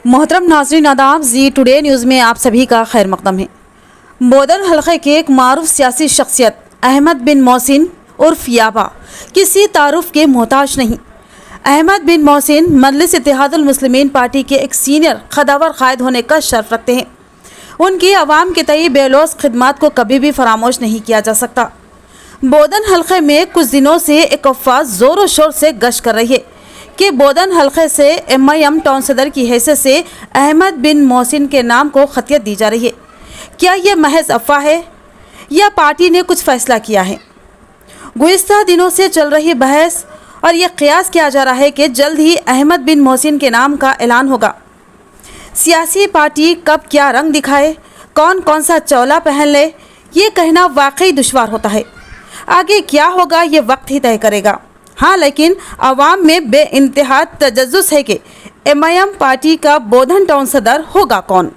मोहतरम नाज़रीन आदाब, जी टुडे न्यूज़ में आप सभी का खैर मकदम है। बोधन हलक़े के एक मारूफ सियासी शख्सियत अहमद बिन मोहसिन उर्फ याबा किसी तारुफ के मोहताज नहीं। अहमद बिन मोहसिन मजलिस इत्तेहादुल मुस्लिमीन पार्टी के एक सीनियर खदावर कायद होने का शर्फ रखते हैं। उनकी आवाम के तई बेलौस खिदमात को कभी भी फरामोश नहीं किया जा सकता। बोधन हलक़े में कुछ दिनों से एक अफवाह ज़ोर शोर से गश्त कर रही है कि बोधन हलक़े से MIM टाउन सदर की हैसियत से अहमद बिन मोहसिन के नाम को खतियत दी जा रही है। क्या ये महज अफवाह है या पार्टी ने कुछ फैसला किया है? गुज़िश्ता दिनों से चल रही बहस और ये क़ियास किया जा रहा है कि जल्द ही अहमद बिन मोहसिन के नाम का ऐलान होगा। सियासी पार्टी कब क्या रंग दिखाए, कौन कौन सा चौला पहन ले, ये कहना वाकई दुश्वार होता है। आगे क्या होगा ये वक्त ही तय करेगा। हाँ, लेकिन आवाम में बेइंतहा तजस्सुस है कि MIM पार्टी का बोधन टाउन सदर होगा कौन।